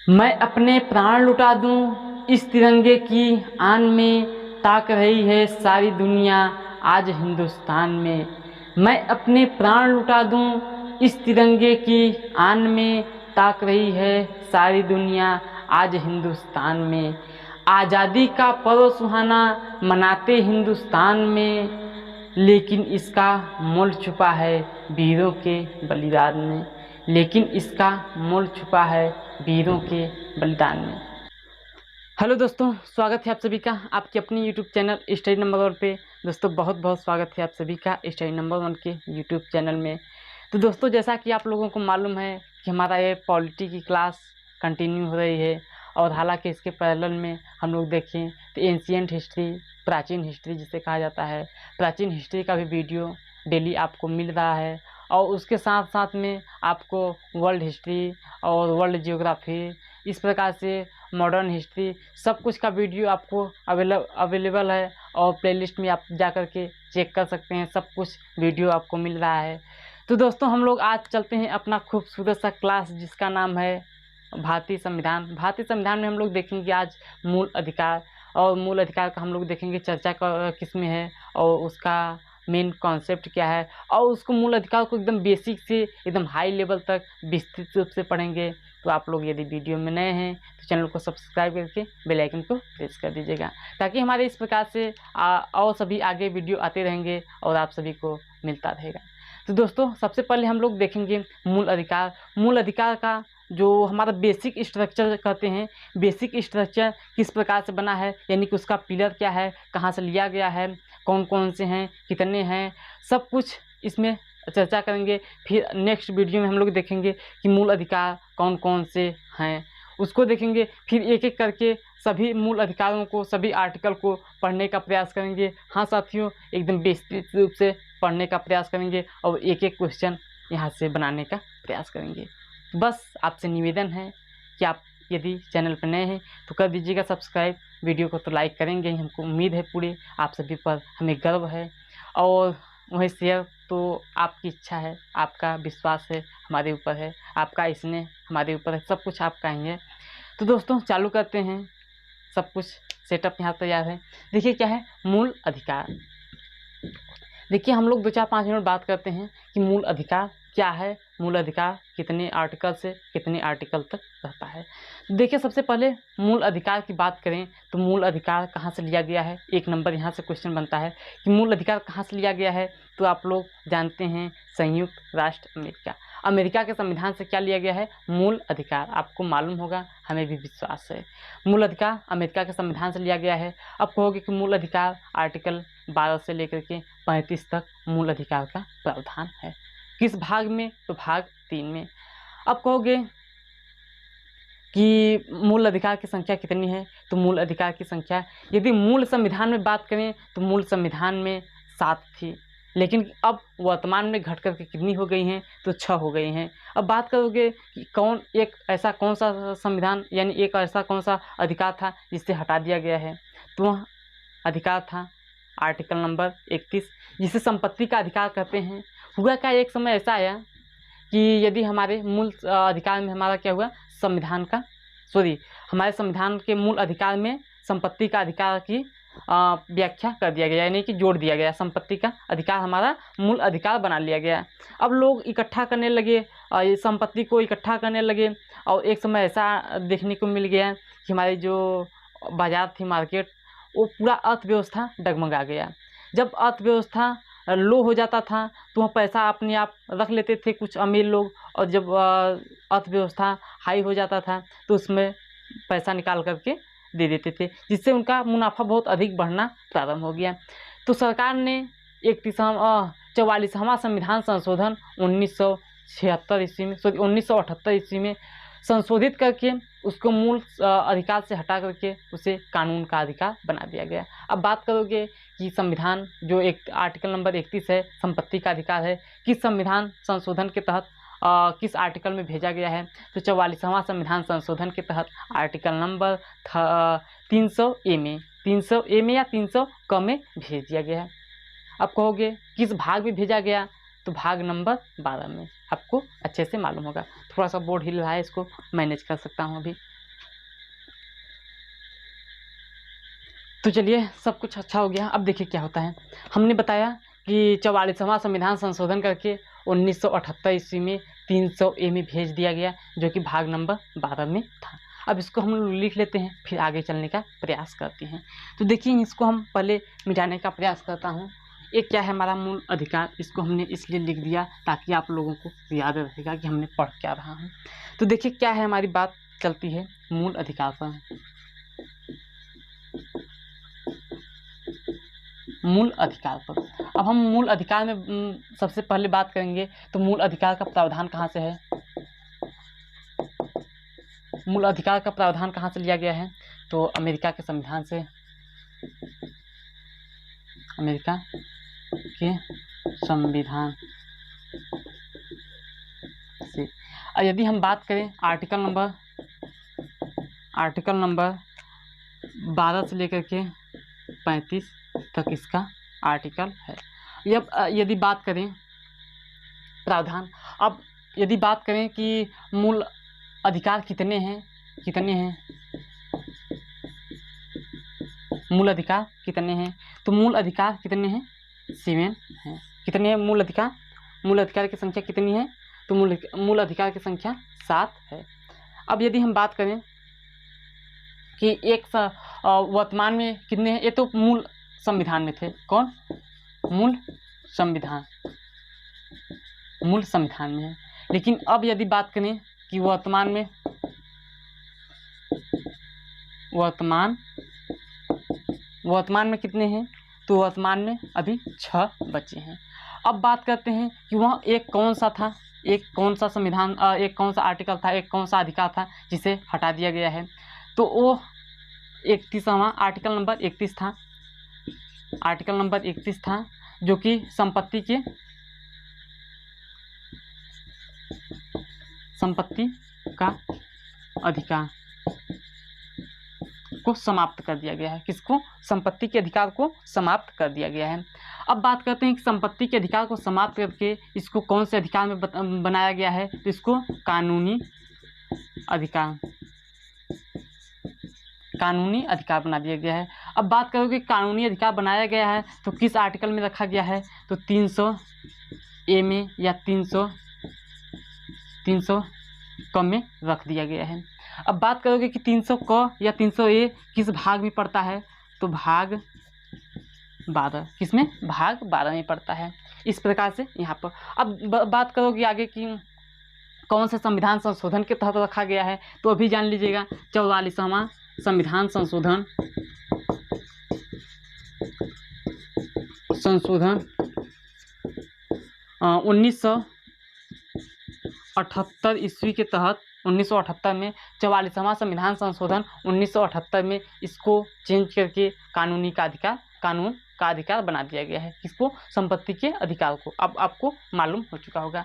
मैं अपने प्राण लुटा दूं इस तिरंगे की आन में, ताक रही है सारी दुनिया आज हिंदुस्तान में। मैं अपने प्राण लुटा दूं इस तिरंगे की आन में, ताक रही है सारी दुनिया आज हिंदुस्तान में। आज़ादी का पर्व सुहाना मनाते हिंदुस्तान में, लेकिन इसका मोल छुपा है वीरों के बलिदान में। लेकिन इसका मोल छुपा है वीरों के बलिदान में। हेलो दोस्तों, स्वागत है आप सभी का आपके अपनी यूट्यूब चैनल स्टडी नंबर 1 पे। दोस्तों बहुत बहुत स्वागत है आप सभी का स्टडी नंबर 1 के यूट्यूब चैनल में। तो दोस्तों जैसा कि आप लोगों को मालूम है कि हमारा ये पॉलिटी की क्लास कंटिन्यू हो रही है, और हालांकि इसके पैरेलल में हम लोग देखें तो एंशिएंट हिस्ट्री, प्राचीन हिस्ट्री जिसे कहा जाता है, प्राचीन हिस्ट्री का भी वीडियो डेली आपको मिल रहा है। और उसके साथ साथ में आपको वर्ल्ड हिस्ट्री और वर्ल्ड जियोग्राफी, इस प्रकार से मॉडर्न हिस्ट्री, सब कुछ का वीडियो आपको अवेलेबल है। और प्लेलिस्ट में आप जा कर के चेक कर सकते हैं, सब कुछ वीडियो आपको मिल रहा है। तो दोस्तों हम लोग आज चलते हैं अपना खूबसूरत सा क्लास जिसका नाम है भारतीय संविधान। भारतीय संविधान में हम लोग देखेंगे आज मूल अधिकार, और मूल अधिकार का हम लोग देखेंगे चर्चा किस में है और उसका मेन कॉन्सेप्ट क्या है, और उसको मूल अधिकार को एकदम बेसिक से एकदम हाई लेवल तक विस्तृत रूप से पढ़ेंगे। तो आप लोग यदि वीडियो में नए हैं तो चैनल को सब्सक्राइब करके बेल आइकन को प्रेस कर दीजिएगा, ताकि हमारे इस प्रकार से और सभी आगे वीडियो आते रहेंगे और आप सभी को मिलता रहेगा। तो दोस्तों सबसे पहले हम लोग देखेंगे मूल अधिकार। मूल अधिकार का जो हमारा बेसिक स्ट्रक्चर कहते हैं, बेसिक स्ट्रक्चर किस प्रकार से बना है, यानी कि उसका पिलर क्या है, कहाँ से लिया गया है, कौन कौन से हैं, कितने हैं, सब कुछ इसमें चर्चा करेंगे। फिर नेक्स्ट वीडियो में हम लोग देखेंगे कि मूल अधिकार कौन कौन से हैं, उसको देखेंगे। फिर एक एक करके सभी मूल अधिकारों को, सभी आर्टिकल को पढ़ने का प्रयास करेंगे। हाँ साथियों, एकदम विस्तृत रूप से पढ़ने का प्रयास करेंगे और एक एक क्वेश्चन यहाँ से बनाने का प्रयास करेंगे। बस आपसे निवेदन है कि आप यदि चैनल पर नए हैं तो कर दीजिएगा सब्सक्राइब, वीडियो को तो लाइक करेंगे ही, हमको उम्मीद है पूरे आप सभी पर, हमें गर्व है। और वहीं शेयर तो आपकी इच्छा है, आपका विश्वास है हमारे ऊपर है, आपका स्नेह हमारे ऊपर है, सब कुछ आपका ही है। तो दोस्तों चालू करते हैं, सब कुछ सेटअप यहाँ तैयार है। देखिए क्या है मूल अधिकार। देखिए हम लोग 2-4-5 मिनट बात करते हैं कि मूल अधिकार क्या है, मूल अधिकार कितने आर्टिकल से कितने आर्टिकल तक रहता है। देखिए सबसे पहले मूल अधिकार की बात करें तो मूल अधिकार कहाँ से लिया गया है, एक नंबर यहाँ से क्वेश्चन बनता है कि मूल अधिकार कहाँ से लिया गया है। तो आप लोग जानते हैं संयुक्त राष्ट्र अमेरिका, अमेरिका के संविधान से क्या लिया गया है, मूल अधिकार। आपको मालूम होगा, हमें भी विश्वास है, मूल अधिकार अमेरिका के संविधान से लिया गया है। अब कहोगे कि मूल अधिकार आर्टिकल 12 से लेकर के 35 तक मूल अधिकार का प्रावधान है। किस भाग में, तो भाग 3 में। अब कहोगे कि मूल अधिकार की संख्या कितनी है, तो मूल अधिकार की संख्या यदि मूल संविधान में बात करें तो मूल संविधान में 7 थी, लेकिन अब वर्तमान में घट करके कितनी हो गई हैं, तो 6 हो गई हैं। अब बात करोगे कि कौन सा संविधान, यानी एक ऐसा कौन सा अधिकार था जिससे हटा दिया गया है, तो वह अधिकार था आर्टिकल नंबर 31, जिसे संपत्ति का अधिकार कहते हैं। हुआ क्या, एक समय ऐसा आया कि यदि हमारे मूल अधिकार में हमारा क्या हुआ, हमारे संविधान के मूल अधिकार में संपत्ति का अधिकार की व्याख्या कर दिया गया, यानी कि जोड़ दिया गया, संपत्ति का अधिकार हमारा मूल अधिकार बना लिया गया। अब लोग इकट्ठा करने लगे, ये संपत्ति को इकट्ठा करने लगे, और एक समय ऐसा देखने को मिल गया कि हमारी जो बाजार थी, मार्केट, वो पूरा अर्थव्यवस्था डगमगा गया। जब अर्थव्यवस्था लो हो जाता था तो वह पैसा अपने आप रख लेते थे कुछ अमीर लोग, और जब अर्थव्यवस्था हाई हो जाता था तो उसमें पैसा निकाल करके दे देते थे, जिससे उनका मुनाफा बहुत अधिक बढ़ना प्रारंभ हो गया। तो सरकार ने 44वां संविधान संशोधन 1978 ईस्वी में संशोधित करके उसको मूल अधिकार से हटा करके उसे कानून का अधिकार बना दिया गया। अब बात करोगे कि संविधान जो एक आर्टिकल नंबर 31 है, संपत्ति का अधिकार है, किस संविधान संशोधन के तहत किस आर्टिकल में भेजा गया है, तो 44वां संविधान संशोधन के तहत आर्टिकल नंबर 300A में, 300A में या 300 क में भेज दिया गया है। अब कहोगे किस भाग में भेजा गया, तो भाग नंबर 12 में। आपको अच्छे से मालूम होगा, थोड़ा सा बोर्ड हिल रहा है, इसको मैनेज कर सकता हूँ अभी। तो चलिए, सब कुछ अच्छा हो गया। अब देखिए क्या होता है। हमने बताया कि 44वां संविधान संशोधन करके 1978 ईस्वी में 300A में भेज दिया गया, जो कि भाग नंबर 12 में था। अब इसको हम लोग लिख लेते हैं, फिर आगे चलने का प्रयास करते हैं। तो देखिए, इसको हम पहले मिटाने का प्रयास करता हूँ। ये क्या है हमारा मूल अधिकार, इसको हमने इसलिए लिख दिया ताकि आप लोगों को याद रहेगा कि हमने पढ़ क्या रहा हूँ। तो देखिए क्या है, हमारी बात चलती है मूल अधिकार पर। मूल अधिकार पर अब हम मूल अधिकार में सबसे पहले बात करेंगे। तो मूल अधिकार का प्रावधान कहाँ से है? मूल अधिकार का प्रावधान कहाँ से लिया गया है? तो अमेरिका के संविधान से। अमेरिका के संविधान से। यदि हम बात करें आर्टिकल नंबर 12 से लेकर के 35 तक इसका आर्टिकल है। यदि बात करें प्रावधान, अब यदि बात करें कि मूल अधिकार कितने हैं, मूल अधिकार कितने हैं, तो मूल अधिकार कितने हैं? 7 हैं। कितने हैं मूल अधिकार? मूल अधिकार की संख्या कितनी है? तो मूल अधिकार की संख्या 7 है। अब यदि हम बात करें कि एक वर्तमान में कितने हैं, ये तो मूल संविधान में थे। कौन? मूल संविधान में है। लेकिन अब यदि बात करें कि वर्तमान में कितने हैं, तो वर्तमान में अभी 6 बचे हैं। अब बात करते हैं कि वह एक कौन सा था, एक कौन सा संविधान, एक कौन सा आर्टिकल था, एक कौन सा अधिकार था जिसे हटा दिया गया है। तो वो 31वां आर्टिकल नंबर 31 था। आर्टिकल नंबर 31 था, जो कि संपत्ति का अधिकार को समाप्त कर दिया गया है। किसको? संपत्ति के अधिकार को समाप्त कर दिया गया है। अब बात करते हैं कि संपत्ति के अधिकार को समाप्त करके इसको कौन से अधिकार में बनाया गया है, तो इसको कानूनी अधिकार बना दिया गया है। अब बात करोगे कानूनी अधिकार बनाया गया है तो किस आर्टिकल में रखा गया है, तो 300A में या 300 क में रख दिया गया है। अब बात करोगे कि 300 क या 300A किस भाग में पड़ता है, तो भाग 12। किसमें? भाग 12 में पड़ता है। इस प्रकार से यहाँ पर। अब बात करोगे आगे कि कौन से संविधान संशोधन के तहत रखा गया है, तो अभी जान लीजिएगा 44वां संविधान संशोधन 1978 ईस्वी के तहत 1978 में 44वां संविधान संशोधन 1978 में इसको चेंज करके कानून का अधिकार बना दिया गया है। किसको? संपत्ति के अधिकार को। अब आपको मालूम हो चुका होगा।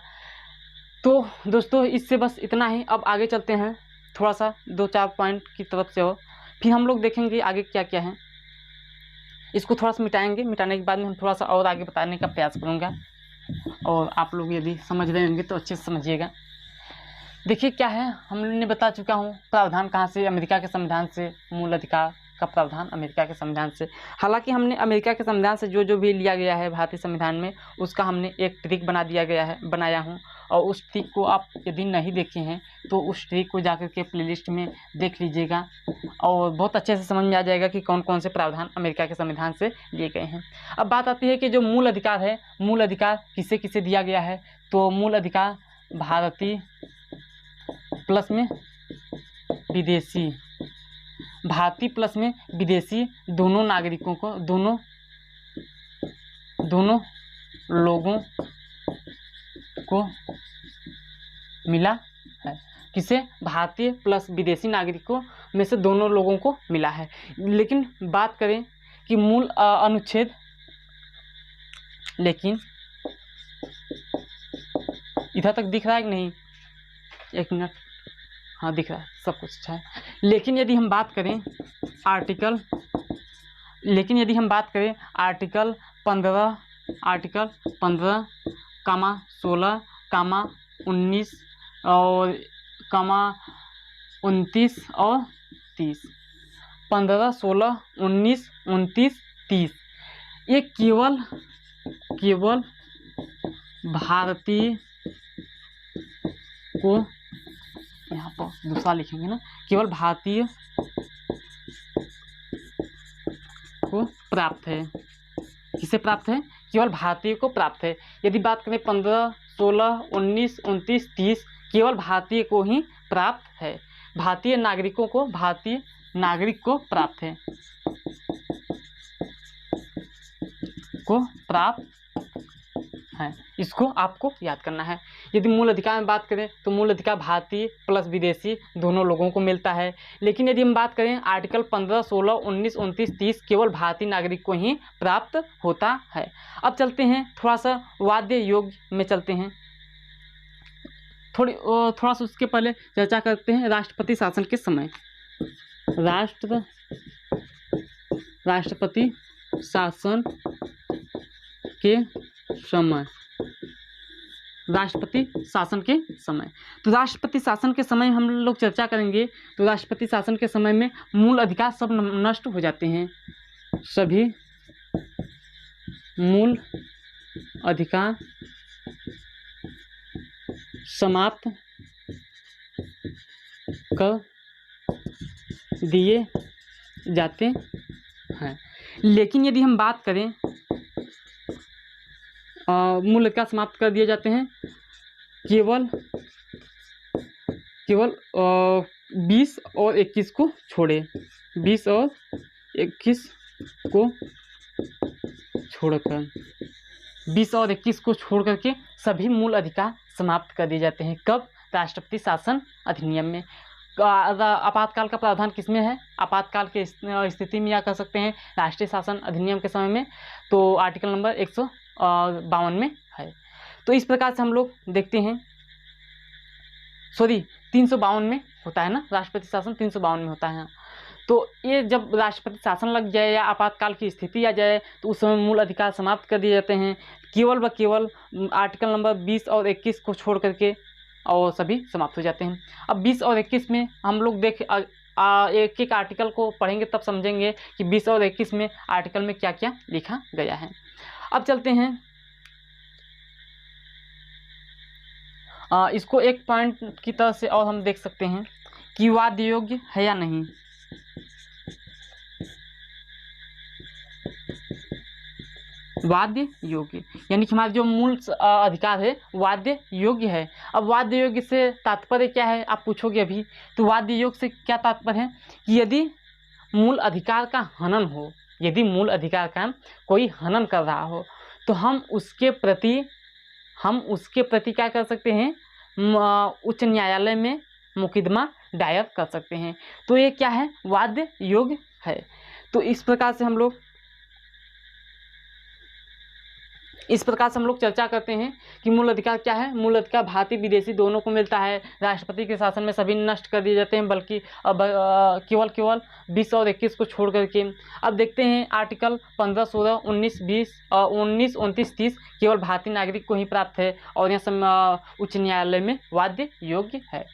तो दोस्तों, इससे बस इतना ही। अब आगे चलते हैं, थोड़ा सा 2-4 पॉइंट की तरफ से हो, फिर हम लोग देखेंगे आगे क्या क्या है। इसको थोड़ा सा मिटाएंगे, मिटाने के बाद में हम थोड़ा सा और आगे बताने का प्रयास करूँगा, और आप लोग यदि समझ रहे होंगे तो अच्छे से समझिएगा। देखिए क्या है, हमने बता चुका हूँ प्रावधान कहाँ से, अमेरिका के संविधान से। मूल अधिकार का प्रावधान अमेरिका के संविधान से। हालांकि हमने अमेरिका के संविधान से जो भी लिया गया है भारतीय संविधान में, उसका हमने एक ट्रिक बनाया हूँ। और उस ट्रिक को आप यदि नहीं देखे हैं तो उस ट्रिक को जाकर के प्लेलिस्ट में देख लीजिएगा, और बहुत अच्छे से समझ में आ जाएगा कि कौन कौन से प्रावधान अमेरिका के संविधान से लिए गए हैं। अब बात आती है कि जो मूल अधिकार है, मूल अधिकार किसे किसे दिया गया है, तो मूल अधिकार भारतीय प्लस में विदेशी दोनों नागरिकों को, दोनों लोगों को मिला है। किसे? भारतीय प्लस विदेशी नागरिकों में से दोनों लोगों को मिला है। लेकिन बात करें कि मूल अनुच्छेद, लेकिन इधर तक दिख रहा है कि नहीं? एक मिनट, हाँ दिख रहा है, सब कुछ अच्छा है। लेकिन यदि हम बात करें आर्टिकल 15, आर्टिकल 15, 16, 19 और 29 और 30, 15, 16, 19, 29, 30 ये केवल भारतीय को, यहाँ पर दूसरा लिखेंगे ना, केवल भारतीय को प्राप्त है। किसे प्राप्त है? केवल भारतीय को प्राप्त है। यदि बात करें 15, 16, 19, 29, 30 केवल भारतीय को ही प्राप्त है। भारतीय नागरिक को प्राप्त है, इसको आपको याद करना है। यदि मूल अधिकार में बात करें तो मूल अधिकार भारतीय प्लस विदेशी दोनों लोगों को मिलता है। लेकिन यदि हम बात करें आर्टिकल 15, 16, 19, 29, 30 केवल भारतीय नागरिक को ही प्राप्त होता है। अब चलते हैं थोड़ा सा वाद्य योग्य में चलते हैं, थोड़ा सा उसके पहले चर्चा करते हैं राष्ट्रपति शासन के समय। राष्ट्रपति शासन के समय, राष्ट्रपति शासन के समय। तो राष्ट्रपति शासन के समय हम लोग चर्चा करेंगे। तो राष्ट्रपति शासन के समय में मूल अधिकार सब नष्ट हो जाते हैं, सभी मूल अधिकार समाप्त कर दिए जाते हैं। लेकिन यदि हम बात करें मूल अधिकार समाप्त कर दिए जाते हैं केवल 20 और 21 को छोड़े, 20 और 21 को छोड़कर, 20 और 21 को छोड़ करके सभी मूल अधिकार समाप्त कर दिए जाते हैं। कब? राष्ट्रपति शासन अधिनियम में। आपातकाल का प्रावधान किसमें है? आपातकाल के स्थिति में या कह सकते हैं राष्ट्रीय शासन अधिनियम के समय में, तो आर्टिकल नंबर 152 में है। तो इस प्रकार से हम लोग देखते हैं, 352 में होता है ना, राष्ट्रपति शासन 352 में होता है। तो ये जब राष्ट्रपति शासन लग जाए या आपातकाल की स्थिति आ जाए तो उस समय मूल अधिकार समाप्त कर दिए जाते हैं, केवल व केवल आर्टिकल नंबर 20 और 21 को छोड़ करके और सभी समाप्त हो जाते हैं। अब 20 और 21 में हम लोग एक एक आर्टिकल को पढ़ेंगे तब समझेंगे कि 20 और 21 में आर्टिकल में क्या क्या लिखा गया है। अब चलते हैं इसको एक पॉइंट की तरह से और हम देख सकते हैं कि वाद्य योग्य है या नहीं। वाद्य योग्य यानी कि हमारा जो मूल अधिकार है वाद्य योग्य है। अब वाद्य योग्य से तात्पर्य क्या है आप पूछोगे अभी, तो वाद्य योग्य से क्या तात्पर्य है कि यदि मूल अधिकार का हनन हो, यदि मूल अधिकार का कोई हनन कर रहा हो तो हम उसके प्रति क्या कर सकते हैं, उच्च न्यायालय में मुकदमा दायर कर सकते हैं। तो ये क्या है? वाद्य योग्य है। तो इस प्रकार से हम लोग चर्चा करते हैं कि मूल अधिकार क्या है। मूल अधिकार भारतीय विदेशी दोनों को मिलता है। राष्ट्रपति के शासन में सभी नष्ट कर दिए जाते हैं, बल्कि केवल 20 और 21 को छोड़ करके। अब देखते हैं आर्टिकल 15, 16, 19, 20, 19, 29, 30 केवल भारतीय नागरिक को ही प्राप्त है और यह सब उच्च न्यायालय में वाद्य योग्य है।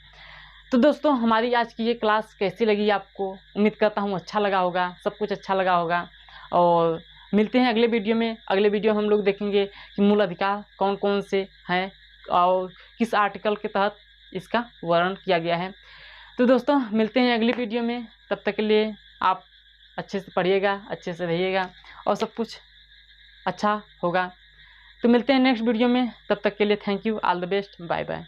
तो दोस्तों हमारी आज की ये क्लास कैसी लगी आपको? उम्मीद करता हूँ अच्छा लगा होगा, सब कुछ अच्छा लगा होगा। और मिलते हैं अगले वीडियो में। अगले वीडियो हम लोग देखेंगे कि मूल अधिकार कौन कौन से हैं और किस आर्टिकल के तहत इसका वर्णन किया गया है। तो दोस्तों मिलते हैं अगले वीडियो में। तब तक के लिए आप अच्छे से पढ़िएगा, अच्छे से रहिएगा और सब कुछ अच्छा होगा। तो मिलते हैं नेक्स्ट वीडियो में। तब तक के लिए thank you, all the best, bye bye.